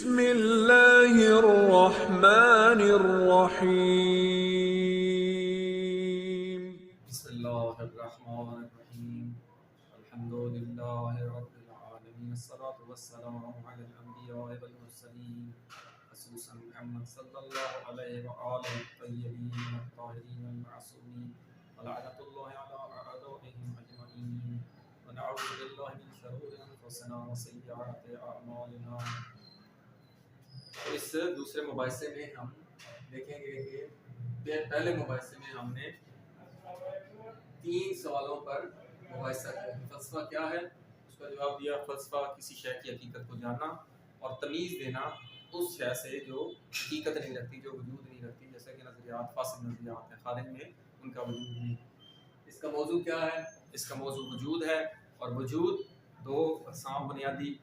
بسم اللہ الرحمن الرحیم. بسم اللہ الرحمن الرحیم. الحمد للہ رب العالمین، الصلاۃ والسلام علی الانبیاء والمرسلین، خصوصا محمد صلی اللہ علیہ وآلہ الطیبین الطاہرین المعصومین، ولعنۃ اللہ علی اعدائهم اجمعین، ونعوذ باللہ من شرور انفسنا وسیئات اعمالنا. اس دوسرے مباحثے میں ہم دیکھیں گے کہ پہلے مباحثے میں ہم نے 3 سوالوں پر مباحثہ کیا. فلسفہ کیا ہے، اس کا جواب دیا. فلسفہ کسی شے کی حقیقت کو جاننا اور تمیز دینا اس شے سے جو حقیقت نہیں رکھتی، جو وجود نہیں رکھتی، جیسے کہ نظریات فاسد نظریات ہیں، خارج میں ان کا وجود نہیں. اس کا موضوع کیا ہے؟ اس کا موضوع وجود ہے، اور وجود 2 اقسام بنیادی: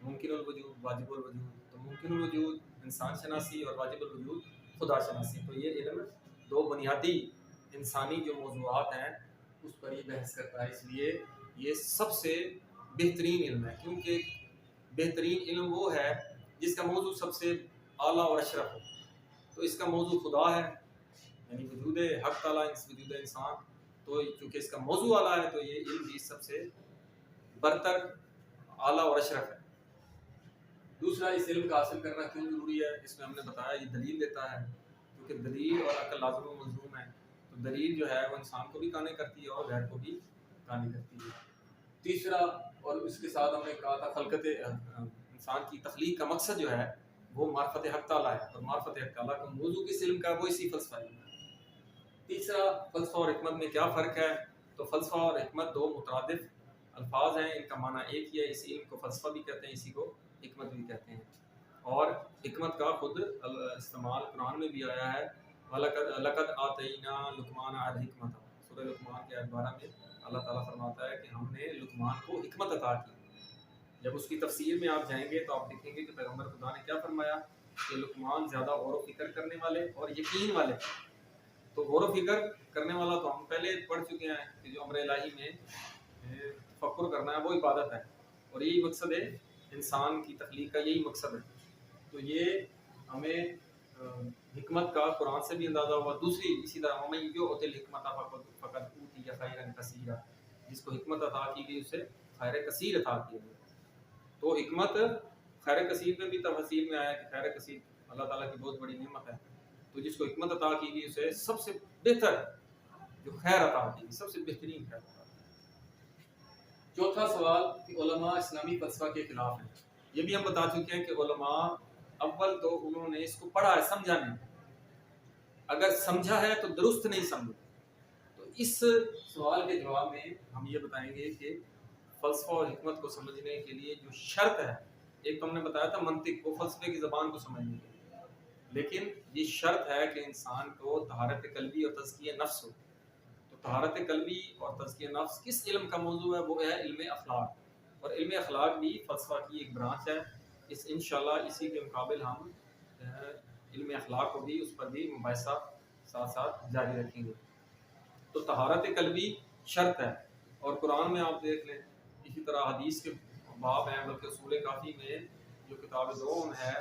ممکن الوجود، واجب الوجود. تو ممکن الوجود انسان شناسی اور واجب الوجود خدا شناسی. تو یہ علم 2 بنیادی انسانی جو موضوعات ہیں اس پر یہ بحث کرتا ہے. اس لیے یہ سب سے بہترین علم ہے، کیونکہ بہترین علم وہ ہے جس کا موضوع سب سے اعلیٰ اور اشرف ہو. تو اس کا موضوع خدا ہے، یعنی وجود حق تعالیٰ، وجود انسان. تو چونکہ اس کا موضوع اعلیٰ ہے تو یہ علم بھی سب سے برتر، اعلیٰ اور اشرف ہے. دوسرا، اس علم کا حاصل کرنا کیوں ضروری ہے؟ اس میں ہم نے بتایا یہ دلیل دیتا ہے، کیونکہ دلیل اور عقل لازم و ملزوم ہے. تو دلیل جو ہے وہ انسان کو بھی قانع کرتی ہے اور غیر کو بھی قانع کرتی ہے. تیسرا، اور اس کے ساتھ ہم نے کہا تھا انسان کی تخلیق کا مقصد جو ہے وہ معرفت حق تعالیٰ ہے، اور معرفت حق تعالیٰ کا موضوع کس علم کا ہے؟ وہ اسی فلسفہ علم ہے. تیسرا، فلسفہ اور حکمت میں کیا فرق ہے؟ تو فلسفہ اور حکمت 2 مترادف الفاظ ہیں، ان کا معنی ایک ہی ہے. اسی علم کو فلسفہ بھی کہتے ہیں، اسی کو حکمت بھی کہتے ہیں. اور حکمت کا خود استعمال قرآن میں بھی آیا ہے. لقد آتینا لقمان الحکمت. سورہ لقمان کے آیت 12 میں اللہ تعالیٰ فرماتا ہے کہ ہم نے لقمان کو حکمت عطا کی. جب اس کی تفسیر میں آپ جائیں گے تو آپ دیکھیں گے کہ پیغمبر خدا نے کیا فرمایا کہ لقمان زیادہ غور و فکر کرنے والے اور یقین والے. تو غور و فکر کرنے والا تو ہم پہلے پڑھ چکے ہیں کہ جو امر الہی میں تفکر کرنا ہے وہ عبادت ہے، اور یہی مقصد ہے انسان کی تخلیق کا، یہی مقصد ہے. تو یہ ہمیں حکمت کا قرآن سے بھی اندازہ ہوا. دوسری اسی طرح ہمیں جو ہوتے الحکمت فقط اوتی یا خیرا کثیرا، جس کو حکمت عطا کی گئی اسے خیر کثیر عطا کیا گیا. تو حکمت خیر کثیر میں بھی تفسیر میں آیا کہ خیر کثیر اللہ تعالیٰ کی بہت بڑی نعمت ہے. تو جس کو حکمت عطا کی گئی اسے سب سے بہتر جو خیر عطا کی گئی، سب سے بہترین خیر عطا کی. چوتھا سوال کہ علماء اسلامی فلسفہ کے خلاف ہیں. یہ بھی ہم بتا چکے ہیں کہ علماء اول تو انہوں نے اس کو پڑھا ہے، سمجھا نہیں. اگر سمجھا ہے تو درست نہیں سمجھا. تو اس سوال کے جواب میں ہم یہ بتائیں گے کہ فلسفہ اور حکمت کو سمجھنے کے لیے جو شرط ہے، ایک تو ہم نے بتایا تھا منطق، وہ فلسفے کی زبان کو سمجھنے کے لیے، لیکن یہ شرط ہے کہ انسان کو طہارت قلبی اور تزکیہ نفس ہو. تو طہارت قلبی اور تزکیہ نفس کس علم کا موضوع ہے؟ وہ ہے علم اخلاق. اور علم اخلاق بھی فلسفہ کی ایک برانچ ہے. انشاءاللہ اسی کے مقابل ہم علم اخلاق کو بھی، اس پر بھی مباحثہ ساتھ ساتھ جاری رکھیں گے. تو طہارت قلبی شرط ہے، اور قرآن میں آپ دیکھ لیں، اسی طرح حدیث کے باب ہیں، بلکہ اصول کافی میں جو کتاب دوم ہے،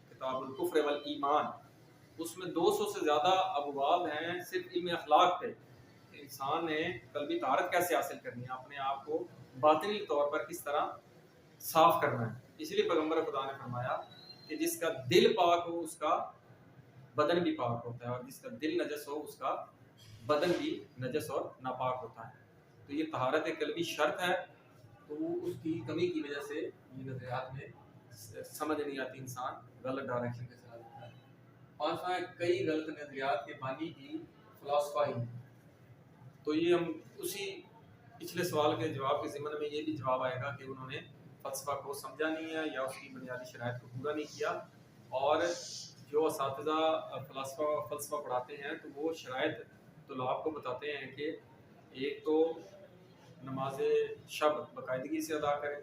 کتاب الکفر والایمان، اس میں 200 سے زیادہ ابواب ہیں صرف علم اخلاق پہ. انسان نے قلبی طہارت کیسے حاصل کرنی ہے، اپنے آپ کو باطنی طور پر کس طرح صاف کرنا ہے. اس لیے پیغمبر خدا نے فرمایا کہ جس کا دل پاک ہو اس کا بدن بھی پاک ہوتا ہے، اور جس کا دل نجس ہو اس کا بدن بھی نجس اور ناپاک ہوتا ہے. تو یہ طہارت قلبی شرط ہے. تو اس کی کمی کی وجہ سے یہ نظریات میں سمجھ نہیں آتی، انسان غلط ڈائریکشن کے چلا جاتا ہے. پانچواں ہے کئی غلط نظریات کے بانی کی فلسفہ ہی. تو یہ ہم اسی پچھلے سوال کے جواب کے ضمن میں یہ بھی جواب آئے گا کہ انہوں نے فلسفہ کو سمجھا نہیں ہے یا اس کی بنیادی شرائط کو پورا نہیں کیا. اور جو اساتذہ فلسفہ پڑھاتے ہیں تو وہ شرائط طلاب کو بتاتے ہیں کہ ایک تو نماز شب باقاعدگی سے ادا کرے،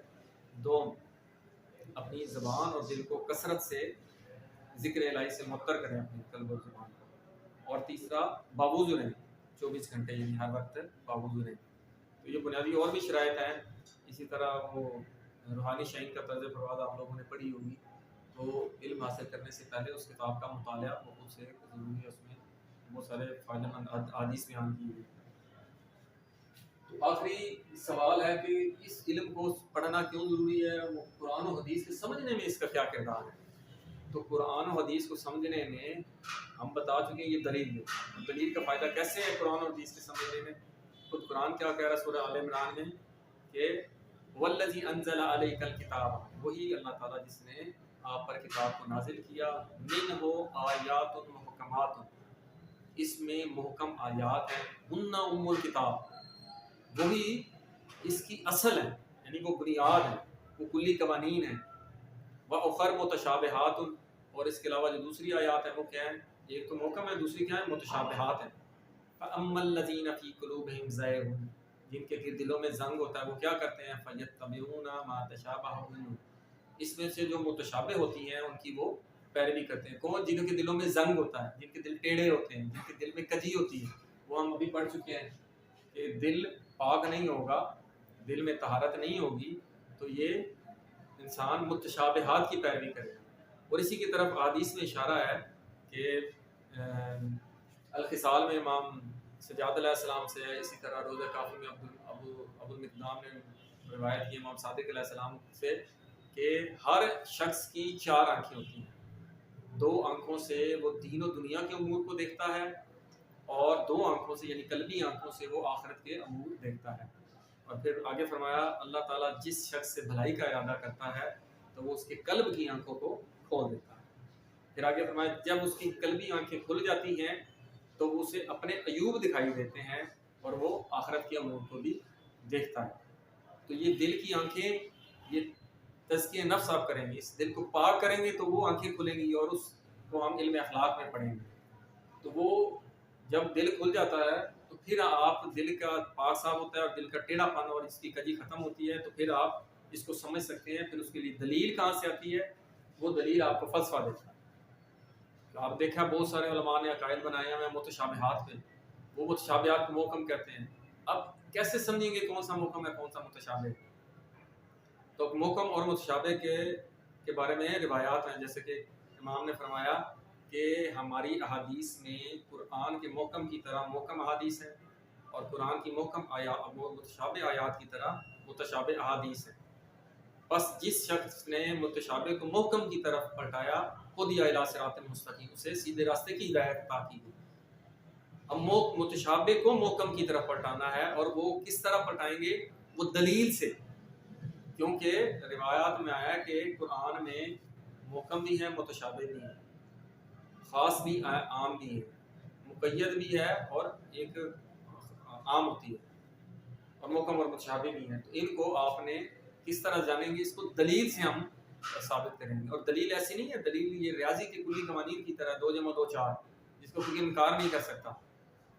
2 اپنی زبان اور دل کو کثرت سے ذکر الہی سے معطر کریں اپنی قلب اور زبان کو، اور تیسرا باوضو رہیں 24 گھنٹے، یعنی ہر وقت باوضو رہیں. تو یہ بنیادی اور بھی شرائط ہیں. اسی طرح وہ روحانی شعین کا طرز پرواز آپ لوگوں نے پڑھی ہوگی، تو علم حاصل کرنے سے پہلے اس کتاب کا مطالعہ بہت سے ضروری ہے، اس میں بہت سارے فائدہ مند احادیث بیان کی ہوئی۔ تو آخری سوال ہے کہ اس علم کو پڑھنا کیوں ضروری ہے، وہ قرآن و حدیث کے سمجھنے میں اس کا کیا کردار ہے؟ تو قرآن و حدیث کو سمجھنے میں ہم بتا چکے ہیں یہ دلیل ہے، دلیل کا فائدہ کیسے ہے قرآن و حدیث کے سمجھنے میں؟ خود قرآن کیا کہہ رہا ہے سورہ آل عمران میں کہ والذی انزل علیک الکتاب، وہی اللہ تعالیٰ جس نے آپ پر کتاب کو نازل کیا، منہ آیات محکمات، اس میں محکم آیات ہیں، ہن ام الکتاب، وہی اس کی اصل ہے، یعنی وہ بنیاد ہے، وہ کلی قوانین ہیں، وَأُخَرُ مُتَشَابِهَاتٌ، اور اس کے علاوہ جو دوسری آیات ہیں وہ کیا ہیں؟ ایک تو محکم ہے، دوسری کیا ہے؟ متشابہات ہیں۔ فَأَمَّا الَّذِينَ فِي قُلُوبِهِمْ زَيْغٌ، جن کے دلوں میں زنگ ہوتا ہے وہ کیا کرتے ہیں؟ فَيَتَّبِعُونَ مَا تَشَابَهَ مِنْهُ، اس میں سے جو متشابہ ہوتی ہیں ان کی وہ پیروی کرتے ہیں۔ کون؟ جن کے دلوں میں زنگ ہوتا ہے، جن کے دل ٹیڑھے ہوتے ہیں، جن کے دل میں کجی ہوتی ہے، وہ ہم ابھی پڑھ چکے ہیں کہ دل پاک نہیں ہوگا، دل میں طہارت نہیں ہوگی تو یہ انسان متشابہات کی پیروی کرے گا۔ اور اسی کی طرف حدیث میں اشارہ ہے کہ الخصال میں امام سجاد علیہ السلام سے ہے، اسی طرح روزہ کافی میں ابو المقدام نے روایت کی امام صادق علیہ السلام سے کہ ہر شخص کی 4 آنکھیں ہوتی ہیں، 2 آنکھوں سے وہ دین و دنیا کے امور کو دیکھتا ہے، اور 2 آنکھوں سے یعنی قلبی آنکھوں سے وہ آخرت کے امور دیکھتا ہے۔ اور پھر آگے فرمایا اللہ تعالیٰ جس شخص سے بھلائی کا ارادہ کرتا ہے تو وہ اس کے قلب کی آنکھوں کو کھول دیتا ہے۔ پھر آگے فرمایا جب اس کی قلبی آنکھیں کھل جاتی ہیں تو وہ اسے اپنے عیوب دکھائی دیتے ہیں اور وہ آخرت کے امور کو بھی دیکھتا ہے۔ تو یہ دل کی آنکھیں، یہ تزکیہ نفس آپ کریں گے، اس دل کو پاک کریں گے تو وہ آنکھیں کھلیں گی، اور اس کو ہم علم اخلاق میں پڑھیں گے۔ تو وہ جب دل کھل جاتا ہے تو پھر آپ دل کا پاک صاف ہوتا ہے اور دل کا ٹیڑھا پن اور اس کی کجی ختم ہوتی ہے، تو پھر آپ اس کو سمجھ سکتے ہیں۔ پھر اس کے لیے دلیل کہاں سے آتی ہے؟ وہ دلیل آپ کو فلسفہ دیتا ہے۔ آپ دیکھا بہت سارے علماء نے عقائد بنائے ہیں متشابہات پہ، وہ متشابہات کو محکم کہتے ہیں۔ اب کیسے سمجھیں گے کون سا محکم ہے کون سا متشابہ؟ تو محکم اور متشابہ کے بارے میں روایات ہیں، جیسے کہ امام نے فرمایا کہ ہماری احادیث میں قرآن کے محکم کی طرح محکم احادیث ہیں، اور قرآن کی محکم آیات متشابہ آیات کی طرح متشابہ احادیث ہیں۔ بس جس شخص نے متشابہ کو محکم کی طرف پلٹایا خود یا الی صراط مستقیم، اسے سیدھے راستے کی ہدایت عطا کی گئی۔ اب متشابہ کو محکم کی طرف پلٹانا ہے، اور وہ کس طرح پلٹائیں گے؟ وہ دلیل سے، کیونکہ روایات میں آیا کہ قرآن میں محکم بھی ہے متشابہ بھی ہے، خاص بھی ہے عام بھی ہے، مقید بھی ہے اور ایک عام ہوتی ہے، اور محکم اور متشابہ بھی ہیں۔ تو ان کو آپ نے کس طرح جانیں گے؟ اس کو دلیل سے ہم ثابت کریں گے، اور دلیل ایسی نہیں ہے، دلیل یہ ریاضی کے کلی قوانین کی طرح 2 + 2 = 4، جس کو کوئی انکار نہیں کر سکتا۔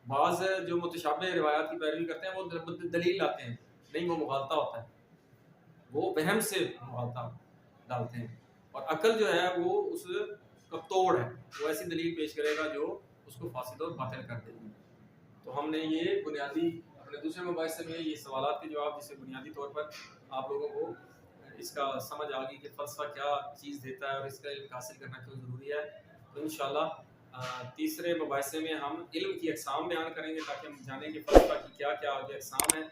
بعض جو متشابہ روایات کی پیروی کرتے ہیں وہ دلیل لاتے ہیں، نہیں، وہ مغالطہ ہوتا ہے، وہ وہم سے مغالطہ ڈالتے ہیں، اور عقل جو ہے وہ اس کا توڑ ہے، وہ ایسی دلیل پیش کرے گا جو اس کو فاسد اور باطل کر دے گی۔ تو ہم نے یہ بنیادی اپنے دوسرے مباحثے میں یہ سوالات کے جواب، جسے بنیادی طور پر آپ لوگوں کو اس کا سمجھ آ گئی کہ فلسفہ کیا چیز دیتا ہے اور اس کا علم حاصل کرنا کیوں ضروری ہے۔ تو انشاءاللہ تیسرے مباحثے میں ہم علم کی اقسام بیان کریں گے تاکہ ہم جانیں کہ فلسفہ کی کیا کیا آگے اقسام ہیں۔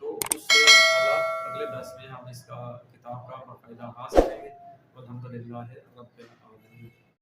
تو اس سے انشاءاللہ اگلے درس میں ہم اس کا کتاب کا باقاعدہ آغاز کریں گے۔ الحمدللہ رب العالمین۔